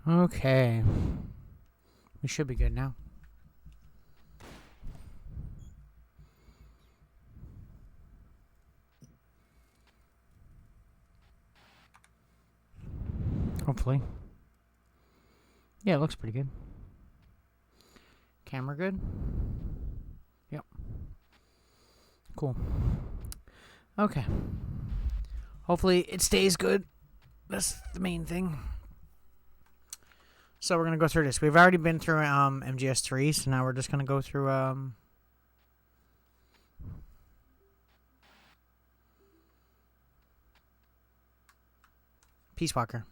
Okay. We should be good now. Hopefully. Yeah, it looks pretty good. Camera good? Yep. Cool. Okay. Hopefully it stays good. That's the main thing. So we're going to go through this. We've already been through MGS3, so now we're just going to go through Peace Walker.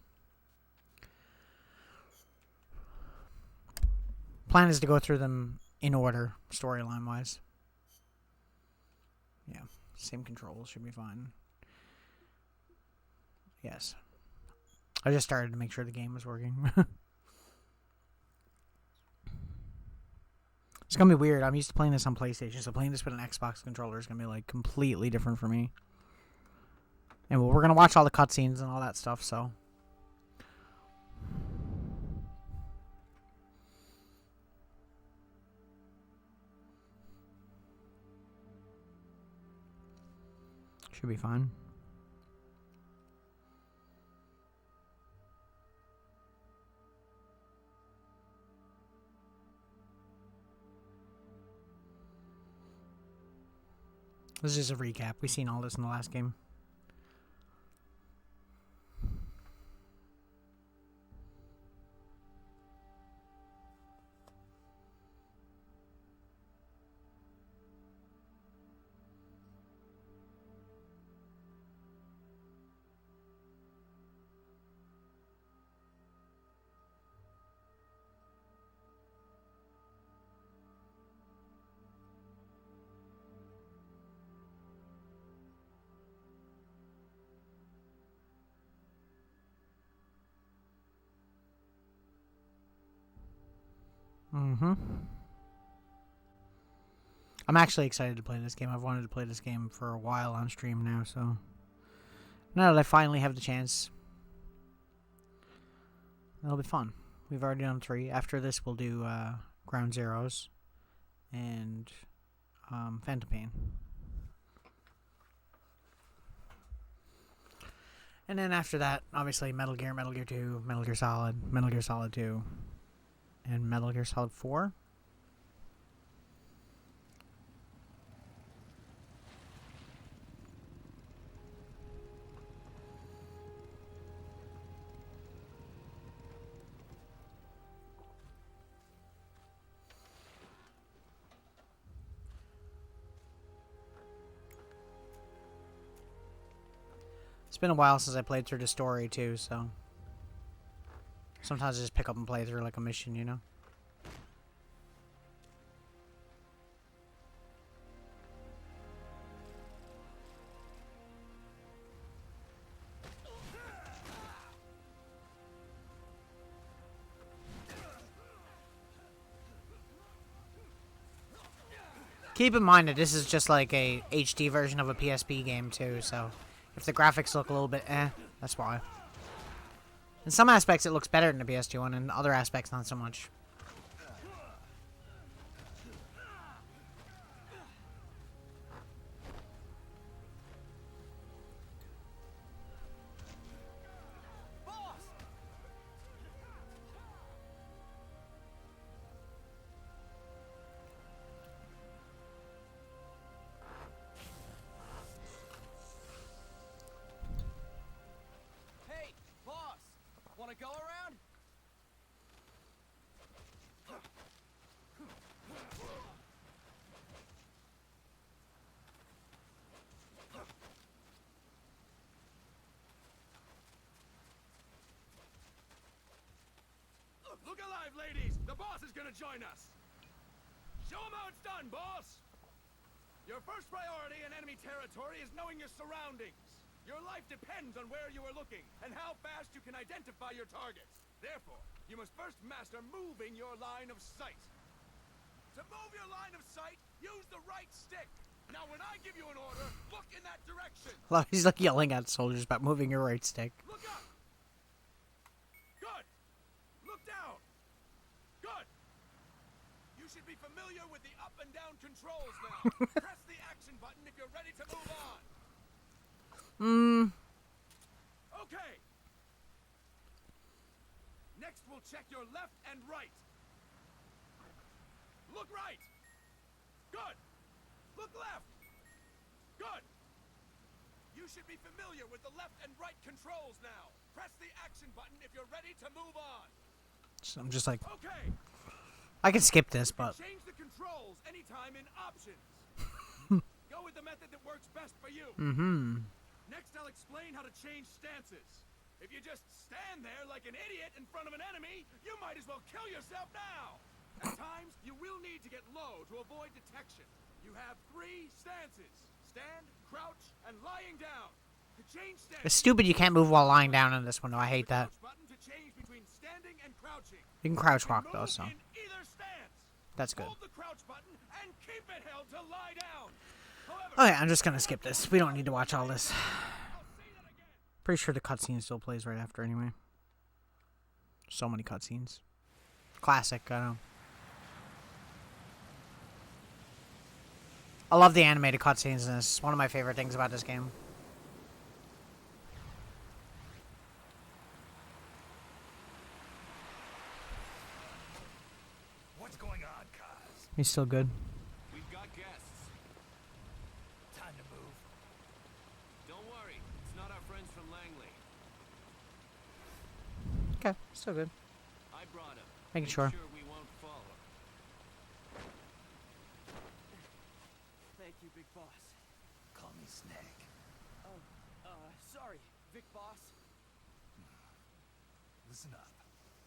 Plan is to go through them in order, storyline-wise. Yeah, same controls, should be fine. Yes. I just started to make sure the game was working. It's going to be weird. I'm used to playing this on PlayStation, so playing this with an Xbox controller is going to be, like, completely different for me. And we're going to watch all the cutscenes and all that stuff, so... Should be fine. This is just a recap. We've seen all this in the last game. Mm-hmm. I'm actually excited to play this game. I've wanted to play this game for a while on stream now, so... Now that I finally have the chance... It'll be fun. We've already done 3. After this, we'll do Ground Zeroes and Phantom Pain. And then after that, obviously, Metal Gear 2, Metal Gear Solid 2, and Metal Gear Solid 4. It's been a while since I played through the story, too, so... Sometimes I just pick up and play through, like, a mission, you know? Keep in mind that this is just, like, a HD version of a PSP game, too, so... If the graphics look a little bit that's why. In some aspects, it looks better than the PS2 one, and in other aspects, not so much. Go around? Look alive, ladies! The boss is gonna join us! Show him how it's done, boss! Your first priority in enemy territory is knowing your surroundings. Your life depends on where you are looking, and how fast you can identify your targets. Therefore, you must first master moving your line of sight. To move your line of sight, use the right stick. Now when I give you an order, look in that direction. He's like yelling at soldiers about moving your right stick. Look up! Good! be familiar with the up and down controls now. Press the action button if you're ready to move on. Okay. Next, we'll check your left and right. Look right. Good. Look left. Good. You should be familiar with the left and right controls now. Press the action button if you're ready to move on. So I'm just like, Okay. I can skip this, but Change the controls anytime in options. Go with the method that works best for you. Next, I'll explain how to change stances. If you just stand there like an idiot in front of an enemy, you might as well kill yourself now. At times, you will need to get low to avoid detection. You have 3 stances: stand, crouch, and lying down. To change stances, it's stupid you can't move while lying down in this one, though. I hate that. button to change between standing and crouching. You can crouch You walk, though, move so in either stance. that's good. Hold the crouch button and keep it held to lie down. However, Okay, I'm just gonna skip this. We don't need to watch all this. I'll say that again. Pretty sure the cutscene still plays right after anyway. So many cutscenes. Classic, I know. I love the animated cutscenes in this. It's one of my favorite things about this game. What's going on, Kaz? He's still good. We've got guests. Time to move. Don't worry, it's not our friends from Langley. Okay, still good. I brought him. Making sure. we won't fall. Thank you, Big Boss. Call me Snake. Oh, sorry, Big Boss. Listen up.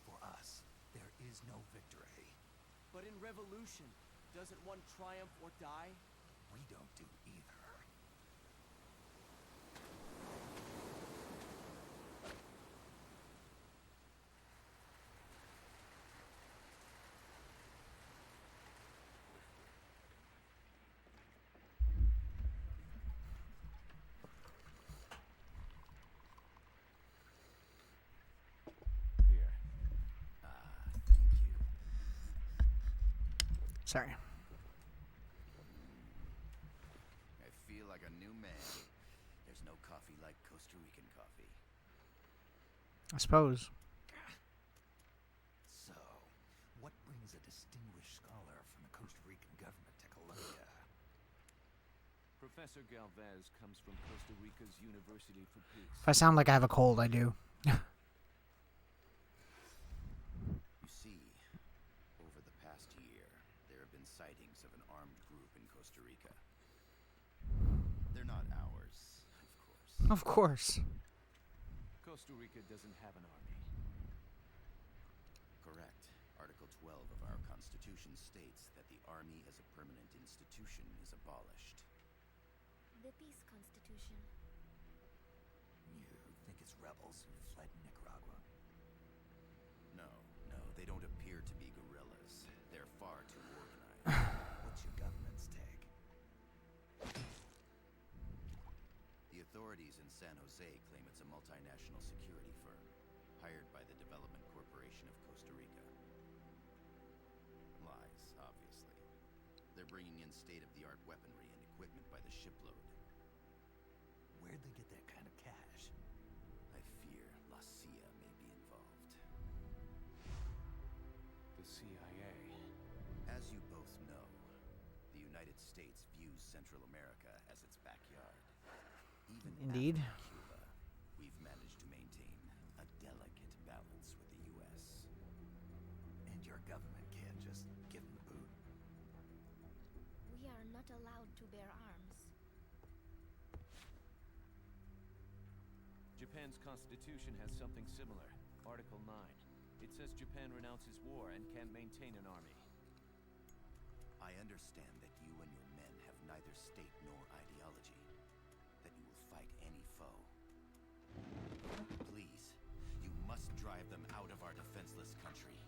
For us, there is no victory. But in Revolution, doesn't one triumph or die? We don't do either. Here. Thank you. Sorry. I feel like a new man. There's no coffee like Costa Rican coffee. I suppose. So, what brings a distinguished scholar from the Costa Rican government to Colombia? Professor Galvez comes from Costa Rica's University for Peace. If I sound like I have a cold, I do. You see, over the past year, there have been sightings of an armed group in Costa Rica. They're not ours, of course. Of course. Costa Rica doesn't have an army. Correct. Article 12 of our Constitution states that the Army as a permanent institution is abolished. The Peace Constitution. You think it's rebels who fled Nicaragua? No, they don't appear to be guerrillas. They're far too organized. What's your government's take? The authorities in San Jose claim it's a multinational security firm, hired by the Development Corporation of Costa Rica. Lies, obviously. They're bringing in state-of-the-art weaponry and equipment by the shipload. Where'd they get that kind of cash? I fear La CIA may be involved. The CIA. As you both know, the United States views Central America as its backyard. Even Indeed. after Cuba, we've managed to maintain a delicate balance with the U.S. And your government can't just give them the boot. We are not allowed to bear arms. Japan's constitution has something similar. Article 9. It says Japan renounces war and can maintain an army. I understand that you and your men have neither state nor ideology. That you will fight any foe. Please, you must drive them out of our defenseless country.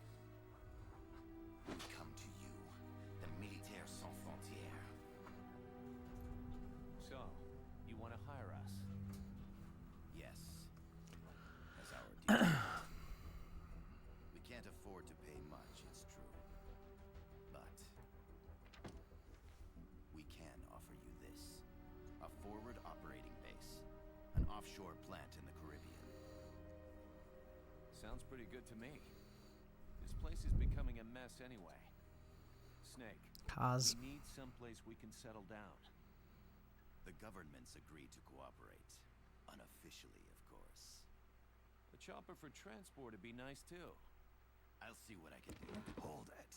We come to you, the Militaires sans Frontières. So, you want to hire us? Yes. As our duty. We can't afford to pay much, it's true. But offshore plant in the Caribbean. Sounds pretty good to me. This place is becoming a mess anyway. Snake, Cause. we need someplace we can settle down. The governments agreed to cooperate. Unofficially, of course. A chopper for transport would be nice too. I'll see what I can do. Hold it.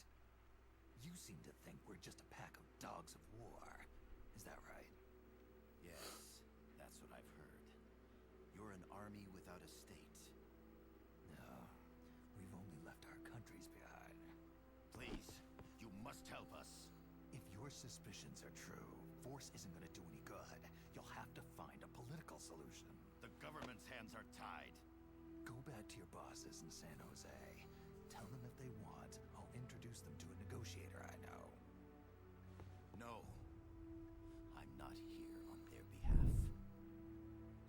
You seem to think we're just a pack of dogs of war. Is that right? Yes, that's what I've heard. You're an army without a state. No, we've only left our countries behind. Please, you must help us. If your suspicions are true, force isn't going to do any good. You'll have to find a political solution. The government's hands are tied. Go back to your bosses in San Jose. Tell them if they want, I'll introduce them to a negotiator I know. No. I'm not here on their behalf.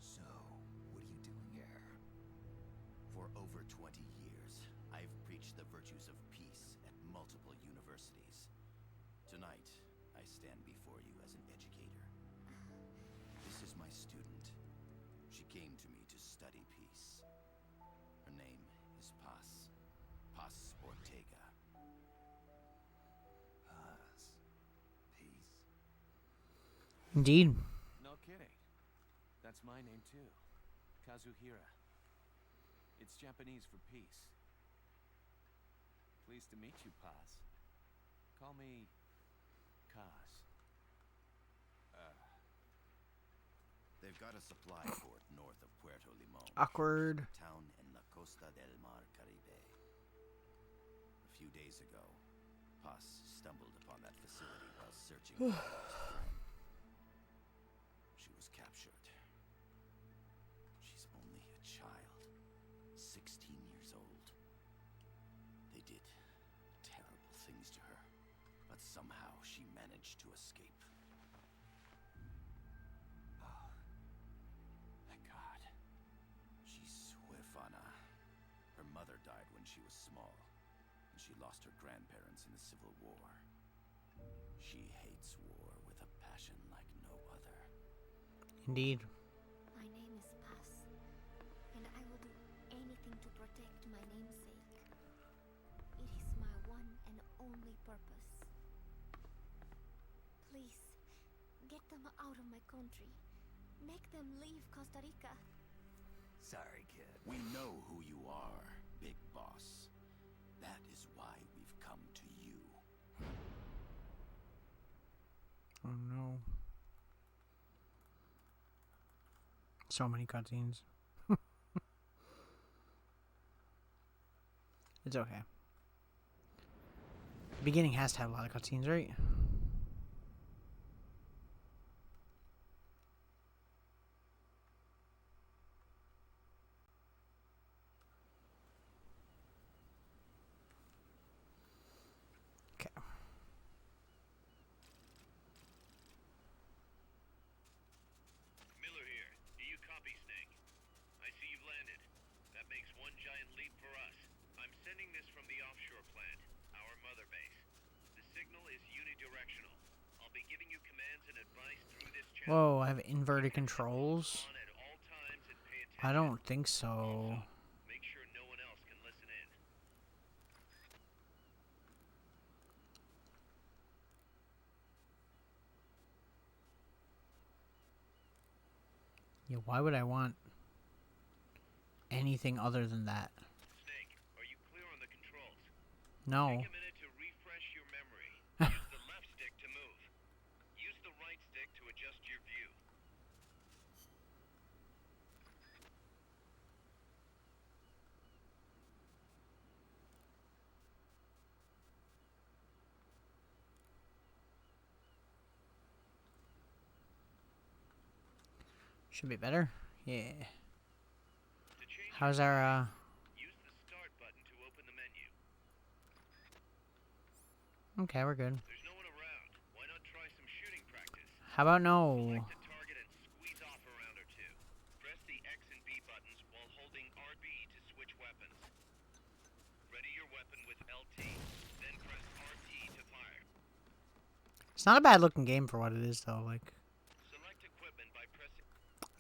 So, what are you doing here? For over 20 years, I've preached the virtues of peace at multiple universities. Tonight, I stand before you as an educator. This is my student. She came to me to study peace. Her name is Paz. Paz Ortega. Paz. Peace. Indeed. No kidding. That's my name too. Kazuhira. It's Japanese for peace. Pleased to meet you, Paz. Call me Kaz. They've got a supply port north of Puerto Limon. Awkward. Town in la Costa del Mar Caribe. A few days ago, Paz stumbled upon that facility while searching for a lost friend. She was captured. She's only a child, 16 years old. They did terrible things to her, but somehow she managed to escape. Thank God. She's huérfana. Her mother died when she was small, and she lost her grandparents in the Civil War. She hates war with a passion like no other. Indeed. My name is Paz, and I will do anything to protect my namesake. It is my one and only purpose. Please, get them out of my country. Make them leave Costa Rica. Sorry, kid. We know who you are, Big Boss. That is why we've come to you. Oh no. So many cutscenes. It's okay. The beginning has to have a lot of cutscenes, right? Okay. Miller here. Do you copy, Snake? I see you've landed. That makes one giant leap for us. I'm sending this from the offshore plant, our mother base. The signal is unidirectional. I'll be giving you commands and advice through this channel. Whoa, I have inverted controls. On at all times and pay attention. I don't think so. Make sure no one else can listen in. Yeah, why would I want anything other than that? Snake, are you clear on the controls? No. Take a minute to refresh your memory. Use the left stick to move. Use the right stick to adjust your view. Should be better. Yeah. To change How's your our, use the start button to open the menu. Okay, we're good. There's no one around. Why not try some shooting practice? How about no? Select a target and squeeze off a round or two. Press the X and B buttons while holding RB to switch weapons. Ready your weapon with LT, then press RT to fire. It's not a bad looking game for what it is, though. Like, Select equipment by pressing...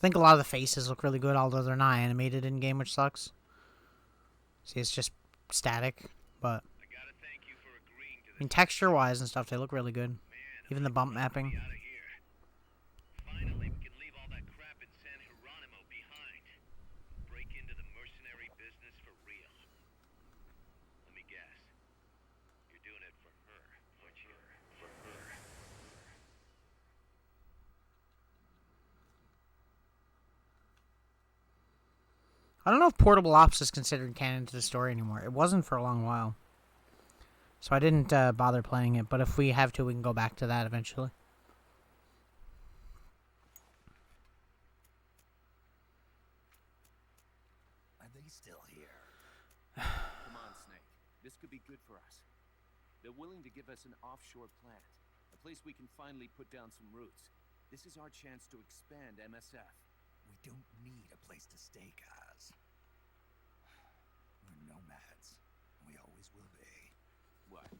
I think a lot of the faces look really good, although they're not animated in game, which sucks. See, it's just static, but I gotta thank you for agreeing to I this. mean, texture-wise and stuff, they look really good. Man, Even the bump mapping. out of here. Finally, we can leave all that crap in San Geronimo behind. Break into the mercenary business for real. Let me guess. You're doing it for her, aren't you? For her. I don't know if Portable Ops is considered canon to the story anymore. It wasn't for a long while. So I didn't bother playing it, but if we have to, we can go back to that eventually. Are they still here? Come on, Snake. This could be good for us. They're willing to give us an offshore plant, a place we can finally put down some roots. This is our chance to expand MSF. We don't need a place to stay, guys. We're nomads. We always will be. What?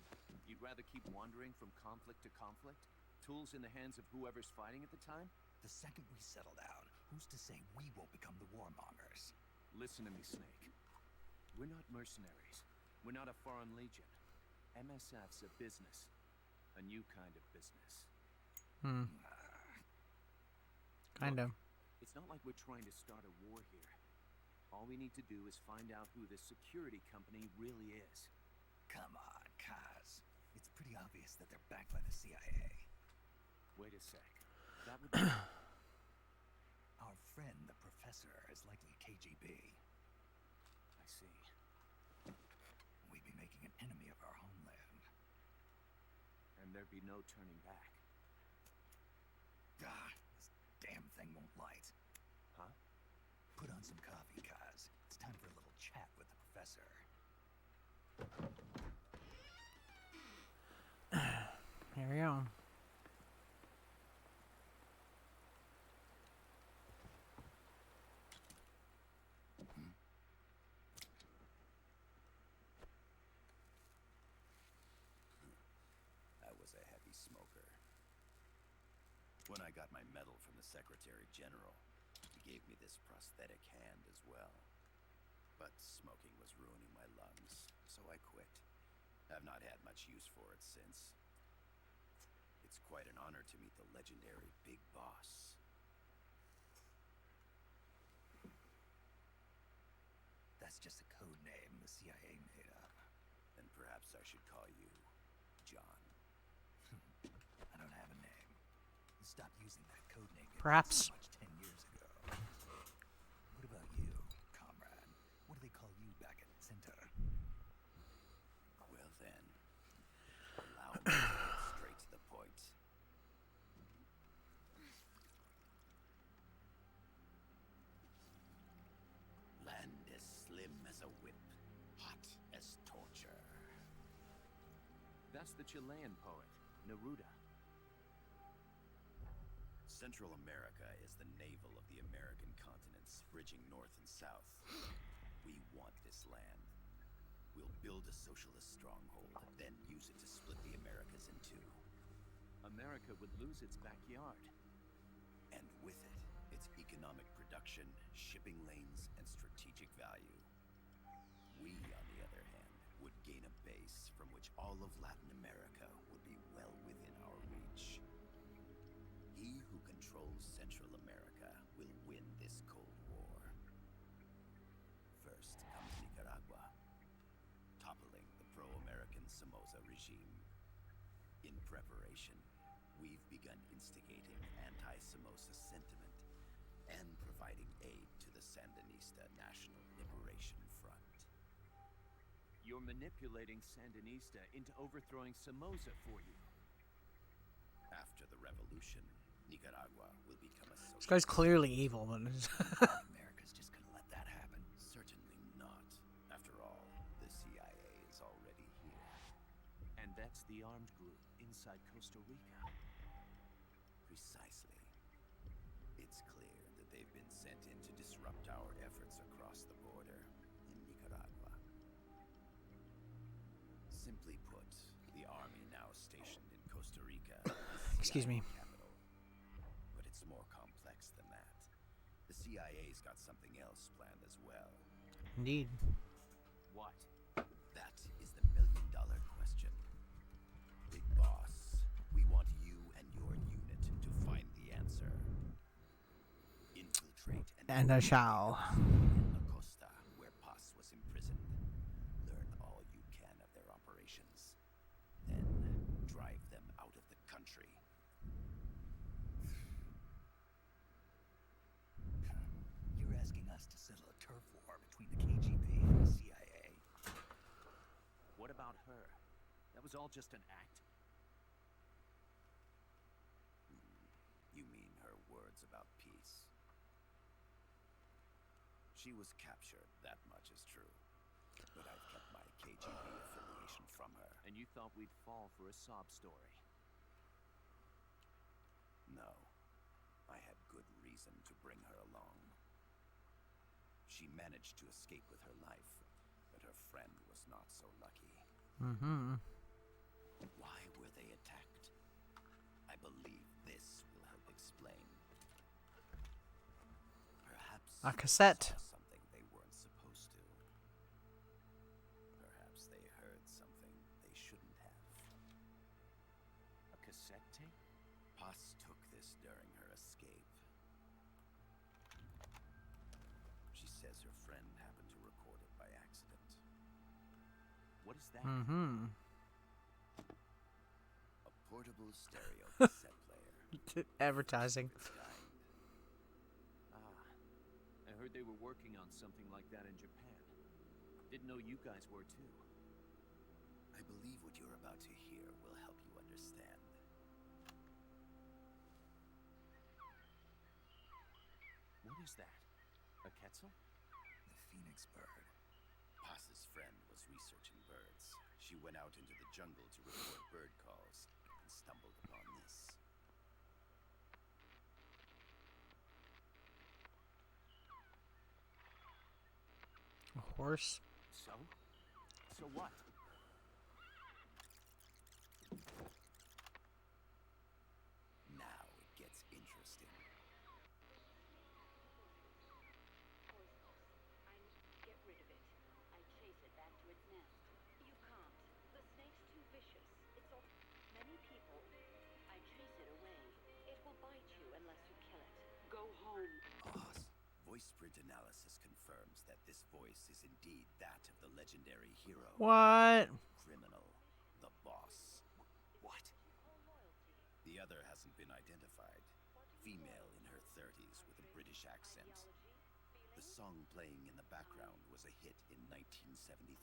You'd rather keep wandering from conflict to conflict? Tools in the hands of whoever's fighting at the time? The second we settle down, who's to say we won't become the warmongers? Listen to me, Snake. We're not mercenaries. We're not a foreign legion. MSF's a business. A new kind of business. Kind of. It's not like we're trying to start a war here. All we need to do is find out who this security company really is. Come on, Kaz. It's pretty obvious that they're backed by the CIA. Wait a sec. That would be... Our friend, the professor, is likely KGB. I see. We'd be making an enemy of our homeland. And there'd be no turning back. Ah, this damn thing won't light. Huh? Put on some coffee, Kaz. It's time for a little chat with the professor. Here we go. I was a heavy smoker. When I got my medal from the Secretary General, he gave me this prosthetic hand as well. But smoking was ruining my lungs, so I quit. I've not had much use for it since. It's quite an honor to meet the legendary Big Boss. That's just a code name the CIA made up. And perhaps I should call you John. I don't have a name. You stopped using that code name Perhaps. so much 10 years ago. What about you, comrade? What do they call you back at Center? Well then, allow me to get straight to the point. Land as slim as a whip, hot as torture. That's the Chilean poet, Neruda. Central America is the navel of the American continents, bridging north and south. We want this land. We'll build a socialist stronghold, then use it to split the Americas in two. America would lose its backyard. And with it, its economic production, shipping lanes, and strategic value. We, on the other hand, would gain a base from which all of Latin America would be well within our reach. He who controls Central America will win this Cold War. First comes Nicaragua, toppling the pro-American Somoza regime. In preparation, we've begun instigating anti-Somoza sentiment and providing aid to the Sandinista National Liberation Front. You're manipulating Sandinista into overthrowing Somoza for you. After the revolution, Nicaragua will become a This socialist. guy's clearly evil, but America's just gonna let that happen. Certainly not. After all, the CIA is already here. And that's the armed group inside Costa Rica. Precisely. It's clear that they've been sent in to disrupt our efforts across the border in Nicaragua. Simply put, the army now stationed in Costa Rica is Excuse me. CIA capital. But it's more complex than that. got something else planned as well. Indeed. What? That is the million-dollar question. Big Boss, we want you and your unit to find the answer. Infiltrate And I shall. in La Costa, where Paz was imprisoned. Learn all you can of their operations. Then drive them out of the country. You're asking us to settle a turf war between the KGB and the CIA. What about her? That was all just an act. You mean her words about peace? She was captured, that much is true. But I've kept my KGB affiliation from her. And you thought we'd fall for a sob story. No. I had good reason to bring her along. She managed to escape with her life, but her friend was not so lucky. Mm-hmm. Why were they attacked? I believe this will help explain. Perhaps A cassette. they saw something they weren't supposed to. Perhaps they heard something they shouldn't have. A cassette tape? Paz took this during her escape. She says her friend happened to record it by accident. What is that? Mm-hmm. A portable stereo cassette player. Advertising. Its kind. I heard they were working on something like that in Japan. Didn't know you guys were too. I believe what you're about to hear will help you understand. What is that? A Quetzal? The phoenix bird. Paz's friend was researching birds. She went out into the jungle to record bird calls and stumbled upon this. A horse. So? So what? Now it gets interesting. Get rid of it. I chase it back to its nest. You can't. The snake's too vicious. It's all... Many people... I chase it away. It will bite you unless you kill it. Go home. Boss, voice print analysis confirms that this voice is indeed that of the legendary hero. What? Criminal, the boss. What? The other hasn't been identified. Female in her 30s with a British accent. The song playing in the background was a hit in 1973.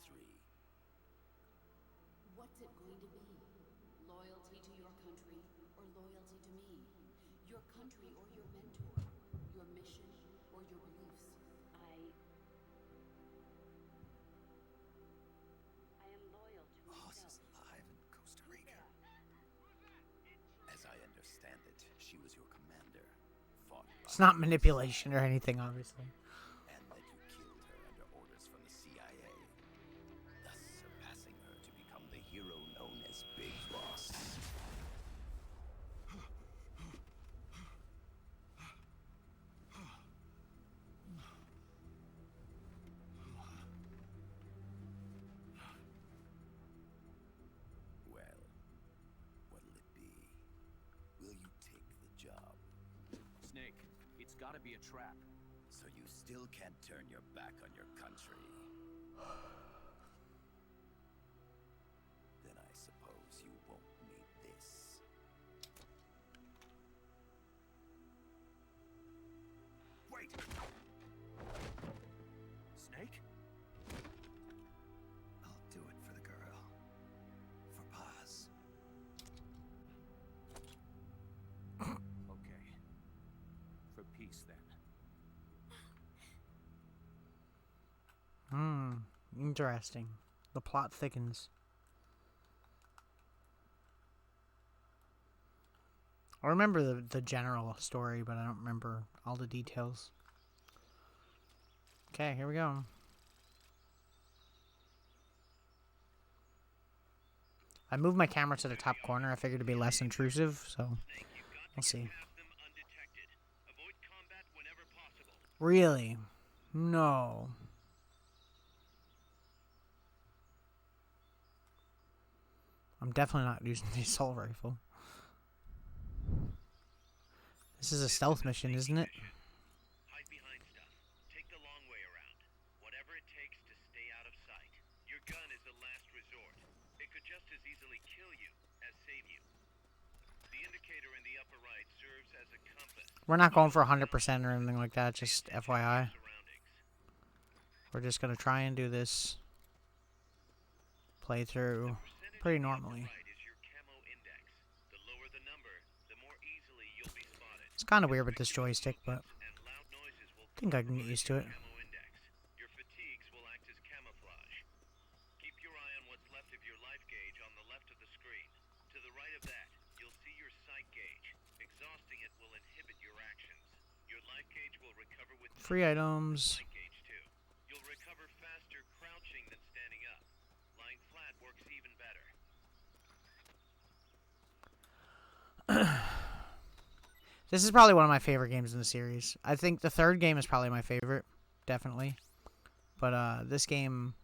What's it going to be? Loyalty to your country or loyalty to me? Your country or your mentor? Your mission or your beliefs? I am loyal to Boss myself. is alive in Costa Rica. As I understand it, she was your commander. Fought by It's not manipulation or anything, obviously. and that you killed her under orders from the CIA, thus surpassing her to become the hero known as Big Boss. Well, what'll it be? Will you take the job? Snake, it's gotta be a trap. So you still can't turn your back on your country? Then I suppose you won't need this. Wait! Snake? I'll do it for the girl. For Paz. Okay. For peace, then. Interesting. The plot thickens. I remember the general story, but I don't remember all the details. Okay, here we go. I moved my camera to the top corner. I figured it'd be less intrusive, so we'll see. Pass them undetected. Avoid combat whenever possible. Really? No. I'm definitely not using the assault rifle. This is a stealth mission, isn't it? Hide behind stuff. Take the long way around. Whatever it takes to stay out of sight. Your gun is a last resort. It could just as easily kill you as save you. The indicator in the upper right serves as a compass. We're not going for 100% or anything like that, just FYI. We're just going to try and do this playthrough pretty normally. It's kind of weird with this joystick, but I think I can get used to it. Your fatigues will act as camouflage. Keep your eye on what's left of your life gauge on the left of the screen. To the right of that, you'll see your sight gauge. Exhausting it will inhibit your actions. Your life gauge will recover with Free items. sight gauge too. You'll recover faster crouching than standing up. Lying flat works even better. This is probably one of my favorite games in the series. I think the third game is probably my favorite, definitely. But this game,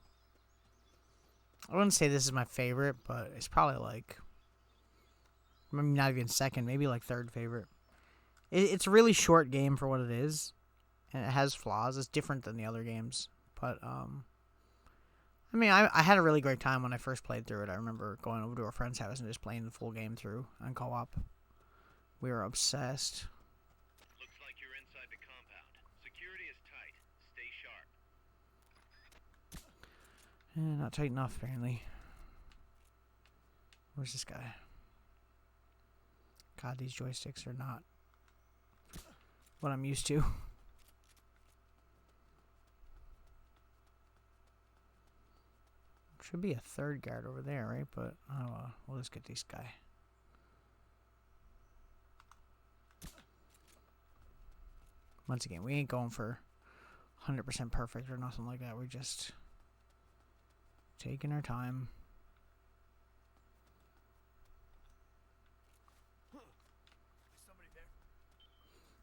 I wouldn't say this is my favorite, but it's probably like, maybe not even second, maybe like third favorite. It's a really short game for what it is, and it has flaws. It's different than the other games, but I mean, I had a really great time when I first played through it. I remember going over to a friend's house and just playing the full game through on co-op. We were obsessed. Looks like you're inside the compound. Security is tight. Stay sharp. Not tight enough, apparently. Where's this guy? God, these joysticks are not what I'm used to. Should be a third guard over there, right? But we'll just get this guy. Once again, we ain't going for 100% perfect or nothing like that. We're just taking our time. Is somebody there?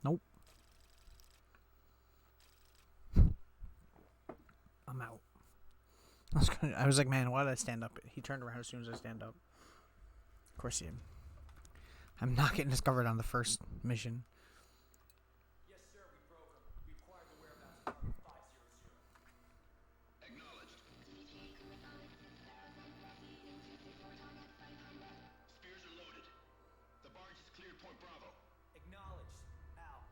Nope. I'm out. I was like, man, why did I stand up? He turned around as soon as I stand up. Of course he did. I'm not getting discovered on the first mission. Yes, sir, we broke him. We acquired the whereabouts of Target 500. Acknowledged. Spears are loaded. The barge is cleared Point Bravo. Acknowledged. Out.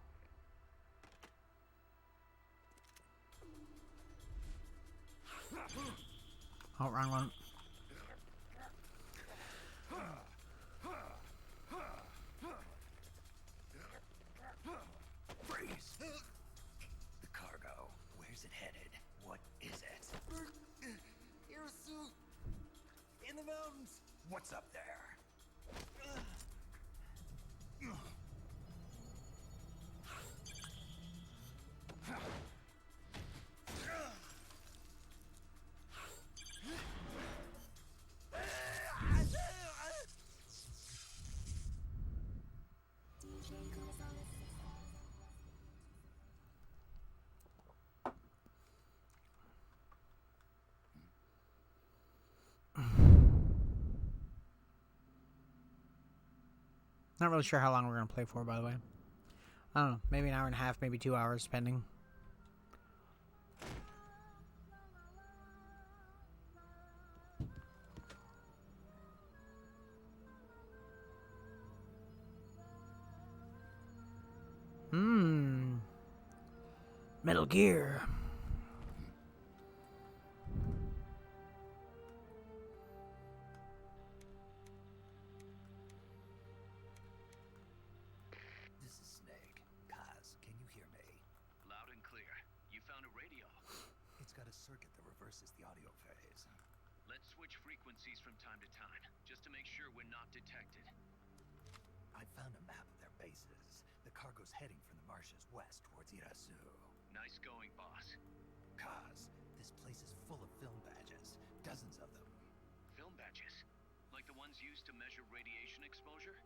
Oh, wrong one. Freeze! The cargo. Where's it headed? What is it? Irasu! In the mountains! What's up there? Not really sure how long we're going to play for, by the way. I don't know. Maybe an hour and a half, maybe 2 hours, depending. Metal Gear. This is Snake. Kaz, can you hear me? Loud and clear. You found a radio. It's got a circuit that reverses the audio phase. Let's switch frequencies from time to time, just to make sure we're not detected. I found a map of their bases. The cargo's heading from the marshes west towards Irasu. Nice going, boss. Kaz, this place is full of film badges. Dozens of them. Film badges? Like the ones used to measure radiation exposure?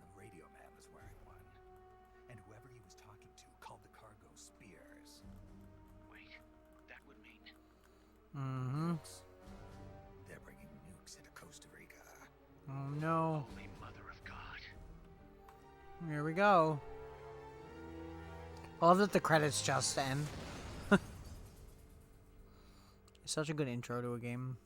The radio man was wearing one. And whoever he was talking to called the cargo Spear. Costa Rica. Oh no. Holy Mother of God. Here we go. I love that the credits just end. It's such a good intro to a game.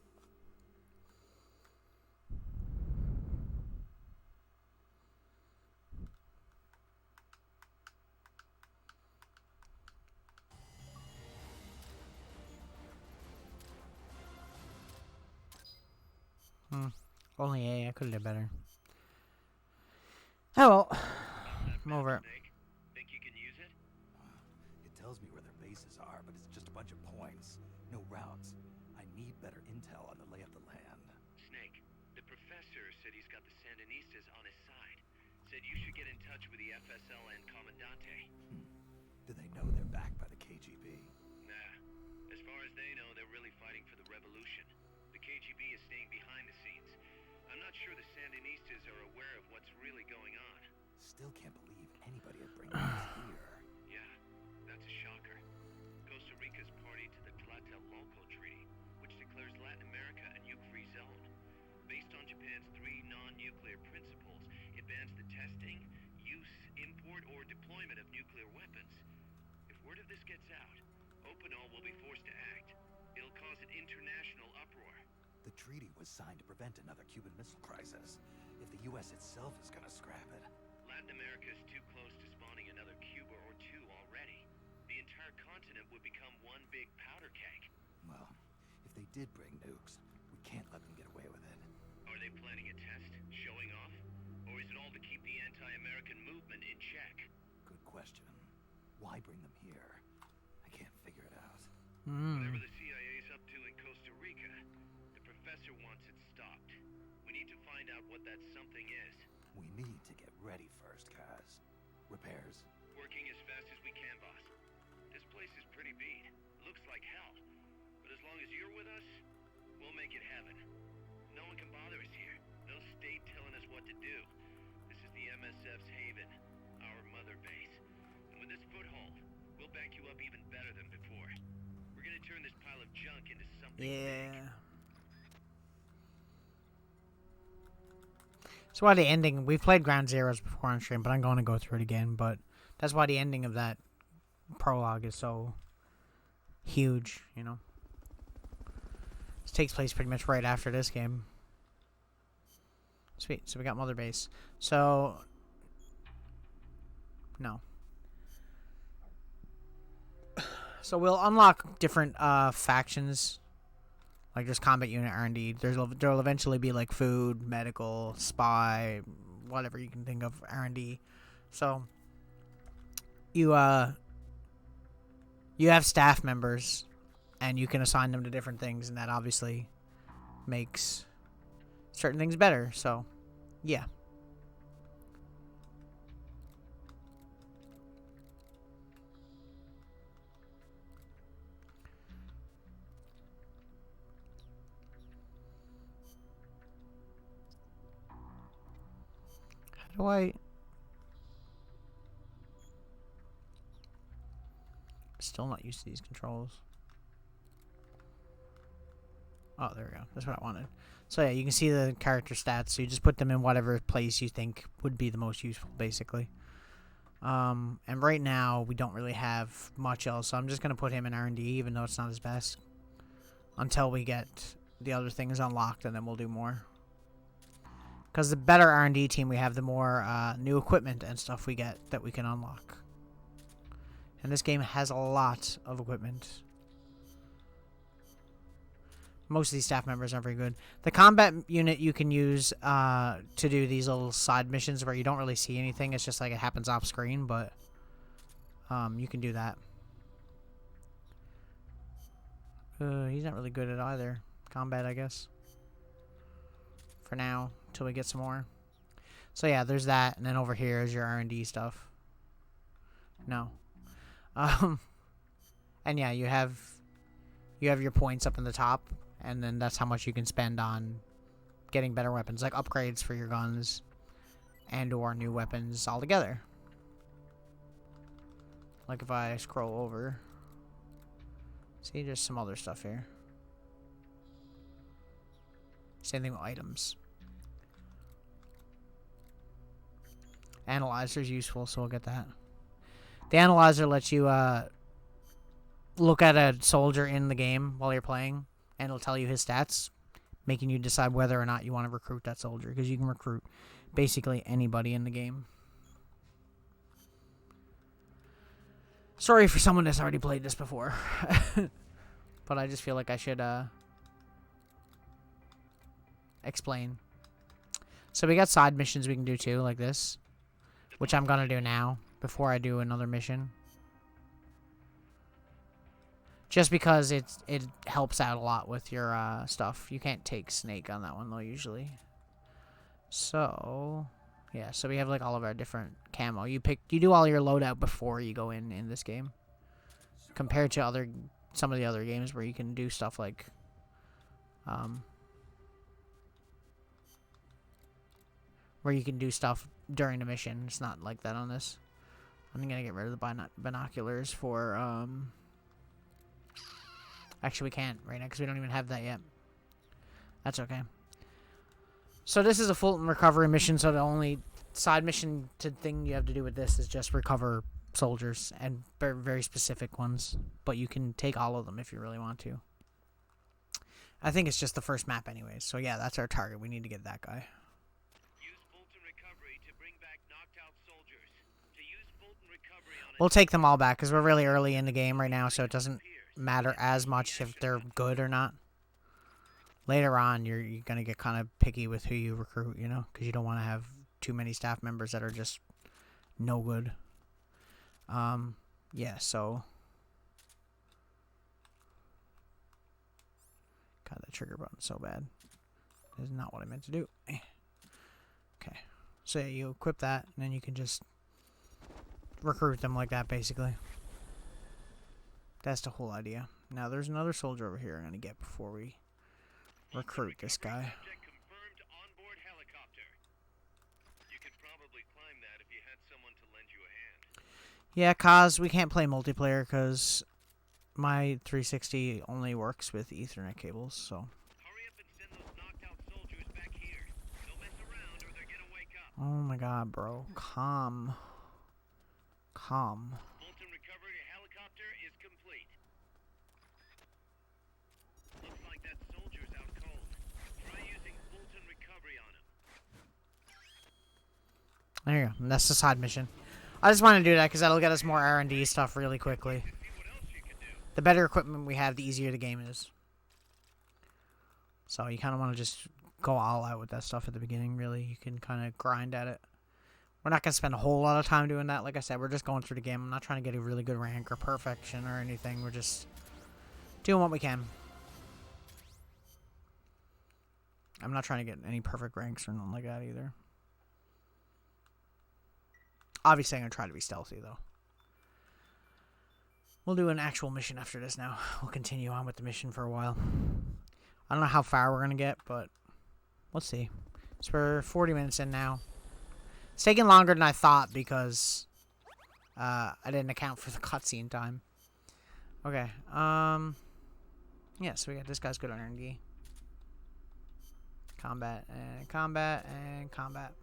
Only A. I could have did better. Oh well. I'm over it. Snake, think you can use it? It tells me where their bases are, but it's just a bunch of points. No routes. I need better intel on the lay of the land. Snake, the professor said he's got the Sandinistas on his side. Said you should get in touch with the FSL and Commandante. Do they know they're backed by the KGB? Nah. As far as they know, they're really fighting for the revolution. The KGB is staying behind the scenes. I'm not sure the Sandinistas are aware of what's really going on. Still can't believe anybody would bring this here. Yeah, that's a shocker. Costa Rica's party to the Tlatelolco Treaty, which declares Latin America a nuke-free zone. Based on Japan's 3 non-nuclear principles, it bans the testing, use, import, or deployment of nuclear weapons. If word of this gets out, Opinol will be forced to act. It'll cause an international uproar. The treaty was signed to prevent another Cuban Missile Crisis. If the U.S. itself is gonna scrap it, Latin America is too close to spawning another Cuba or two already. The entire continent would become one big powder keg. well, if they did bring nukes, we can't let them get away with it. Are they planning a test? Showing off? Or is it all to keep the anti-American movement in check? Good question. Why bring them here? I can't figure it out. Whatever the CIA's up to in Costa Rica, the professor wants it stopped. We need to find out what that something is. We need to get ready first, Kaz. Repairs? Working as fast as we can, boss. This place is pretty beat. Looks like hell. But as long as you're with us, we'll make it heaven. No one can bother us here. No state telling us what to do. This is the MSF's haven, our mother base. And with this foothold, we'll back you up even better than before. We're gonna turn this pile of junk into something big. Yeah. So why the ending, we've played Ground Zeroes before on stream, but I'm going to go through it again, but that's why the ending of that prologue is so huge, you know. This takes place pretty much right after this game. Sweet, so we got Mother Base. So, no. So we'll unlock different factions. Like, there's combat unit R&D. There'll eventually be, like, food, medical, spy, whatever you can think of R&D. So, you have staff members, and you can assign them to different things, and that obviously makes certain things better. So, yeah. How do I... Still not used to these controls. Oh, there we go. That's what I wanted. So yeah, you can see the character stats. So you just put them in whatever place you think would be the most useful, basically. And right now, we don't really have much else. So I'm just going to put him in R&D, even though it's not his best. Until we get the other things unlocked, and then we'll do more. Because the better R&D team we have, the more new equipment and stuff we get that we can unlock. And this game has a lot of equipment. Most of these staff members aren't very good. The combat unit you can use to do these little side missions where you don't really see anything. It's just like it happens off screen, but you can do that. He's not really good at either. Combat, I guess. For now, until we get some more. So yeah, there's that, and then over here is your R&D stuff. No. And yeah, you have your points up in the top, and then that's how much you can spend on getting better weapons, like upgrades for your guns and or new weapons altogether. Like if I scroll over, see, there's some other stuff here. Same thing with items. Analyzer is useful, so we'll get that. The analyzer lets you look at a soldier in the game while you're playing, and it'll tell you his stats, making you decide whether or not you want to recruit that soldier, because you can recruit basically anybody in the game. Sorry for someone that's already played this before. But I just feel like I should explain. So we got side missions we can do too, like this, which I'm gonna do now before I do another mission. Just because it helps out a lot with your stuff. You can't take Snake on that one though usually. So yeah, so we have like all of our different camo. You do all your loadout before you go in this game, compared to some of the other games where you can do stuff like where you can do stuff during the mission. It's not like that on this. I'm gonna get rid of the binoculars for actually we can't right now because we don't even have that yet. That's okay. So this is a Fulton recovery mission, so the only side mission thing you have to do with this is just recover soldiers, and very, very specific ones. But you can take all of them if you really want to. I think it's just the first map anyways, so yeah, that's our target. We need to get that guy. Use Fulton recovery to bring back knocked out soldiers. To use Fulton recovery on We'll take them all back, because we're really early in the game right now, so it doesn't matter as much if they're good or not. Later on, you're going to get kind of picky with who you recruit, you know, because you don't want to have too many staff members that are just no good. Yeah, so... God, that trigger button's so bad. This is not what I meant to do. Okay. So yeah, you equip that, and then you can just recruit them like that, basically. That's the whole idea. Now, there's another soldier over here I'm going to get before we recruit this guy. confirmed onboard helicopter. You could probably climb that if you had someone to lend you a hand. Yeah, cause we can't play multiplayer because my 360 only works with Ethernet cables, so. Hurry up and send those knocked out soldiers back here. Don't mess around or they're gonna wake up. Oh my god, bro. Calm. Fulton recovery helicopter is complete. Looks like that soldier's out cold. Try using Fulton recovery on him. There you go. And that's the side mission. I just want to do that because that'll get us more R&D stuff really quickly. The better equipment we have, the easier the game is. So you kind of want to just go all out with that stuff at the beginning, really. You can kind of grind at it. We're not going to spend a whole lot of time doing that. Like I said, we're just going through the game. I'm not trying to get a really good rank or perfection or anything. We're just doing what we can. I'm not trying to get any perfect ranks or nothing like that either. Obviously, I'm going to try to be stealthy, though. We'll do an actual mission after this now. We'll continue on with the mission for a while. I don't know how far we're going to get, but let's see. So we're 40 minutes in now. It's taking longer than I thought because I didn't account for the cutscene time. Okay. Yeah, so we got this guy's good on R&D. Combat and combat and combat.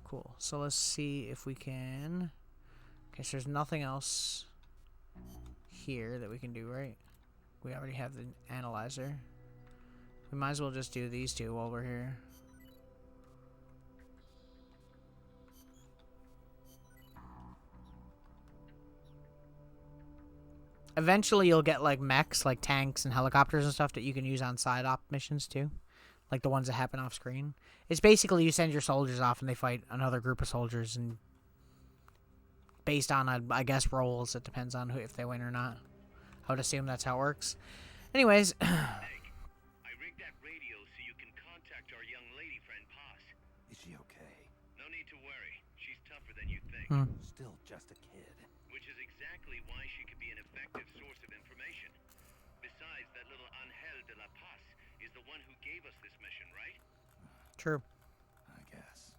Cool. So let's see if we can... Okay, so there's nothing else here that we can do, right? We already have the analyzer. We might as well just do these two while we're here. Eventually you'll get like mechs, like tanks and helicopters and stuff that you can use on side op missions too. Like the ones that happen off screen. It's basically you send your soldiers off and they fight another group of soldiers, and based on, I guess, roles, it depends on if they win or not. I would assume that's how it works. Anyways. I rigged that radio so you can contact our young lady friend Paz. Is she okay? No need to worry. She's tougher than you think. Still just a kid. Which is exactly why she could be an effective source of information. Besides, that little Angel de la Paz is the one who gave us this mission, right? True. I guess.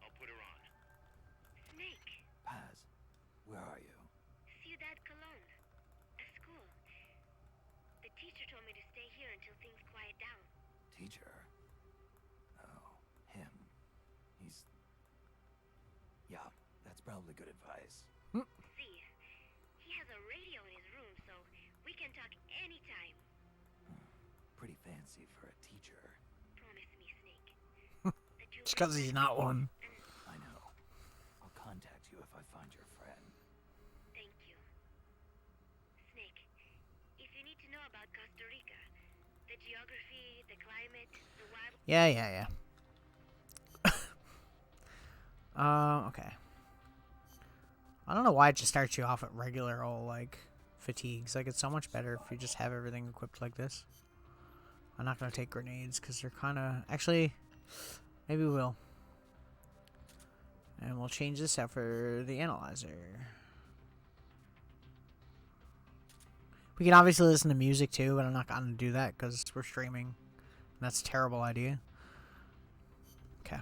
I'll put her on. Snake, Paz, where are you? Ciudad Colon. A school. The teacher told me to stay here until things quiet down. Teacher? Oh, him. He's... Yeah, that's probably good advice. See, he has a radio in his room, so we can talk anytime. Pretty fancy for a teacher. Promise me, Snake. that you'll Just because he's not one. I know. I'll contact you if I find your friend. Thank you. Snake, if you need to know about Costa Rica, the geography, the climate, the wild... Yeah. Okay. I don't know why it just starts you off at regular old, like, fatigues. Like, it's so much better if you just have everything equipped like this. I'm not going to take grenades, because they're kind of... Actually, maybe we will. And we'll change this out for the analyzer. We can obviously listen to music, too, but I'm not going to do that, because we're streaming. And that's a terrible idea. Okay.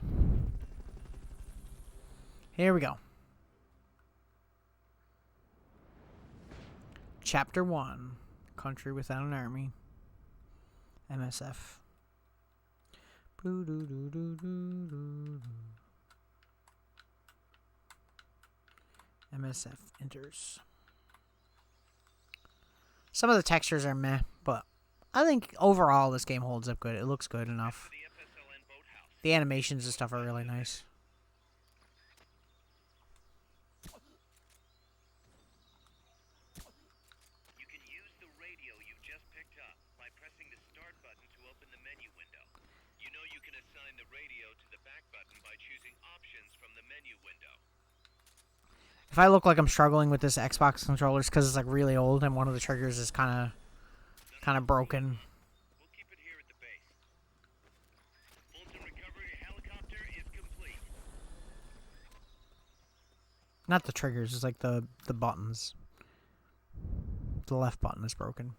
Here we go. Chapter 1. Country Without an Army. MSF. MSF enters. Some of the textures are meh, but I think overall this game holds up good. It looks good enough. The animations and stuff are really nice. You can use the radio you just picked up by pressing the start button to open the menu window. You know you can assign the radio to the back button by choosing options from the menu window. If I look like I'm struggling with this Xbox controller, it's because it's like really old and one of the triggers is kind of broken. We'll keep it here at the base. Fulton recovery helicopter is complete. Not the triggers, it's like the buttons. The left button is broken.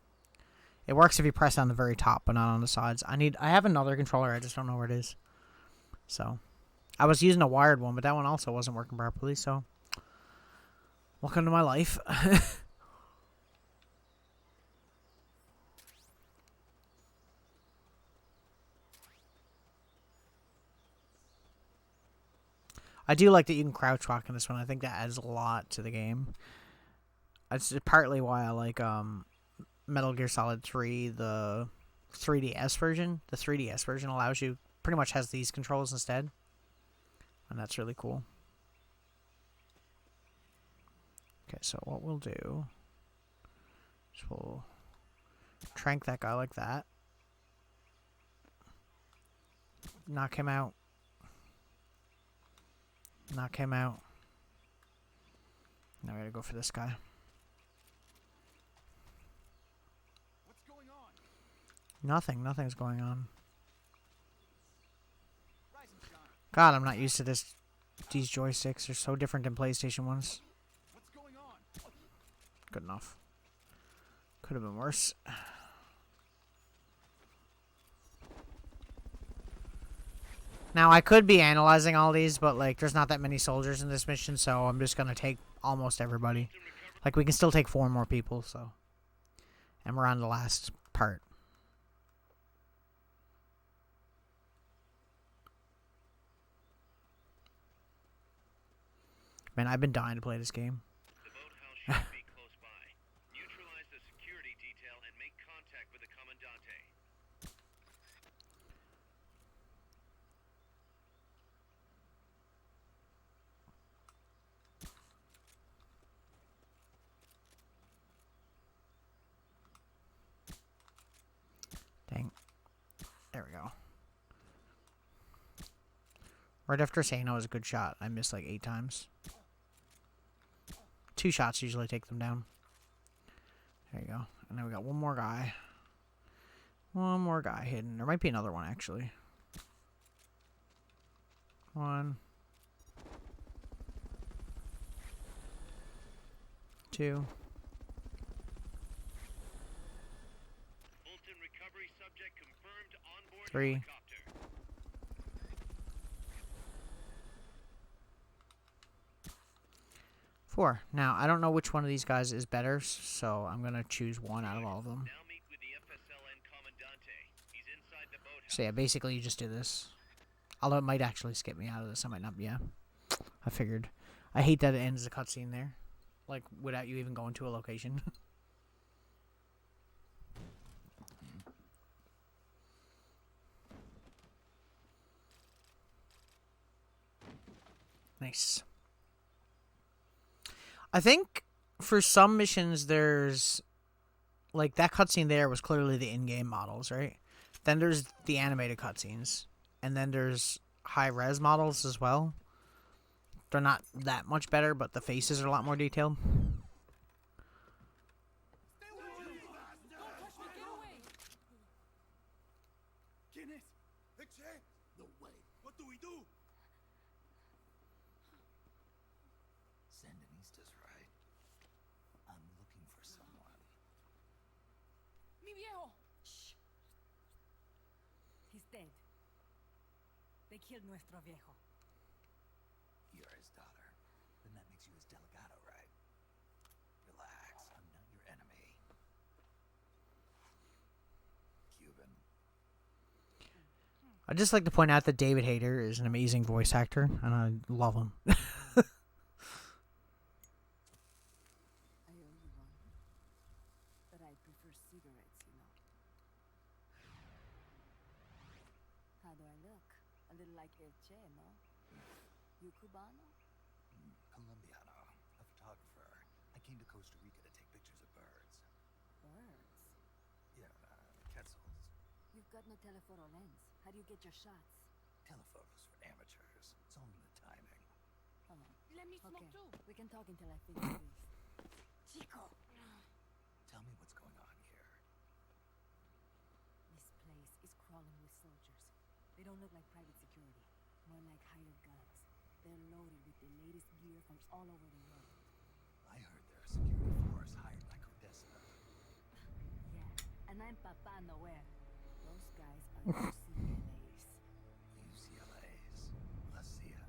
It works if you press on the very top, but not on the sides. I have another controller, I just don't know where it is. So, I was using a wired one, but that one also wasn't working properly, so... Welcome to my life. I do like that you can crouch walk in this one. I think that adds a lot to the game. That's partly why I like Metal Gear Solid 3, the 3DS version. The 3DS version allows you, pretty much has these controls instead. And that's really cool. Okay, so what we'll do is we'll trank that guy like that. Knock him out. Knock him out. Now we gotta go for this guy. What's going on? Nothing's going on. Rise and shine. God, I'm not used to these joysticks. They're so different than PlayStation ones. What's going on? Good enough. Could have been worse. Now, I could be analyzing all these, but, like, there's not that many soldiers in this mission, so I'm just gonna take almost everybody. Like, we can still take 4 more people, so... And we're on the last part. Man, I've been dying to play this game. The boathouse should be close by. Neutralize the security detail and make contact with the Commandante. Dang. There we go. Right after saying I was a good shot, I missed like 8 times. 2 shots usually take them down. There you go. And then we got one more guy. One more guy hidden. There might be another one, actually. 1. 2. Fulton recovery subject confirmed on board 3. helicopter. 4. Now, I don't know which one of these guys is better, so I'm going to choose one out of all of them. Now meet with the FSLN Commandante. He's inside the boathouse. So yeah, basically you just do this. Although it might actually skip me out of this. I might not. Yeah, I figured. I hate that it ends the cutscene there. Like, without you even going to a location. Nice. I think for some missions there's... Like, that cutscene there was clearly the in-game models, right? Then there's the animated cutscenes. And then there's high-res models as well. They're not that much better, but the faces are a lot more detailed. Guinness! Picture! No way. What do we do? Sandinista's right. I'm looking for someone. Mi viejo! Shh. He's dead. They killed nuestro viejo. You're his daughter. Then that makes you his delegado, right? Relax. I'm not your enemy. Cuban. I'd just like to point out that David Hayter is an amazing voice actor, and I love him. I owe you one. But I prefer cigarettes, you know. How do I look? A little like El Che, no? You Cubano? Colombiano. A photographer. I came to Costa Rica to take pictures of birds. Birds? Yeah, quetzals. You've got no telephoto lens. How do you get your shots? Telephotos for amateurs. It's all in the timing. Oh, Let me smoke okay. too. We can talk until I finish this. Chico! Tell me what's going on here. This place is crawling with soldiers. They don't look like private security. More like hired guns. They're loaded with the latest gear from all over the world. I heard they're a security force hired by Codessa. Yeah, and I'm Papa Noel. Those guys are UCLA's. UCLA's. La CIA.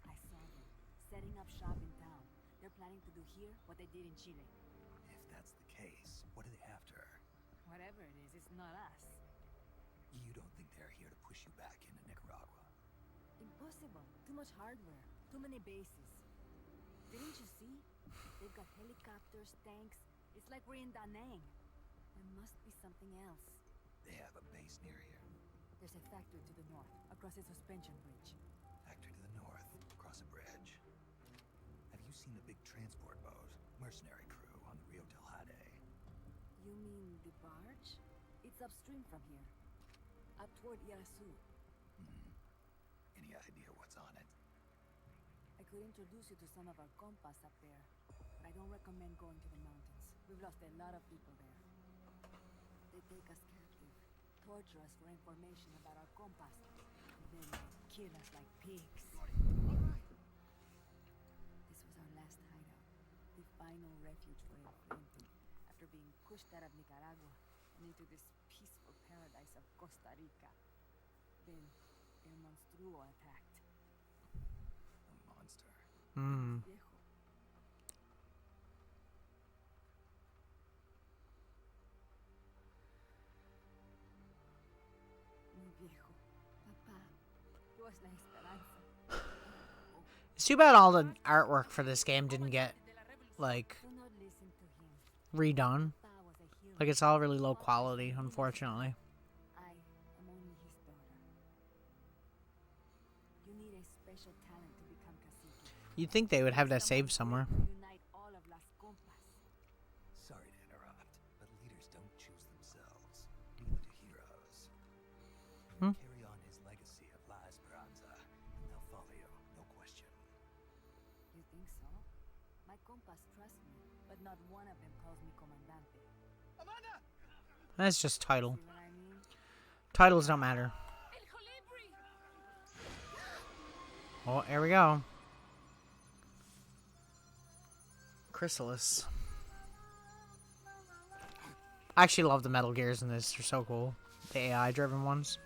I saw them setting up shop in town. They're planning to do here what they did in Chile. If that's the case, what are they after? Whatever it is, it's not us. You don't think they're here to push you back into Nicaragua? Impossible. Too much hardware. Too many bases. Didn't you see? They've got helicopters, tanks. It's like we're in Da Nang. There must be something else. They have a base near here. There's a factory to the north, across a suspension bridge. Factory to the north, across a bridge. Have you seen the big transport boat, mercenary crew on the Rio del Jade? You mean the barge? It's upstream from here. Up toward Irasu. Any idea what's on it? I could introduce you to some of our compas up there, but I don't recommend going to the mountains. We've lost a lot of people there. They take us captive, torture us for information about our compas, and then they kill us like pigs. This was our last hideout, the final refuge for El Frente, after being pushed out of Nicaragua and into this peaceful paradise of Costa Rica. Then, El Monstruo attacked. A monster. Viejo. Mi viejo. Papá. Tú eres la esperanza. It's too bad all the artwork for this game didn't get, like, Do not listen to him. redone. Papa was a hero. Like, it's all really low quality, unfortunately. I am only his daughter. You need a special talent to become cacique. You'd think they would have that saved somewhere. Unite all of Las Compas. Sorry to interrupt, but leaders don't choose themselves. Neither do heroes. You carry on his legacy of La Esperanza, and they'll follow you, no question. You think so? My compas trust me, but not one of them calls me comandante. Amanda! That's just title. See what I mean? Titles don't matter. El Colibri! Oh, here we go. Chrysalis. I actually love the Metal Gears in this. They're so cool. The AI-driven ones.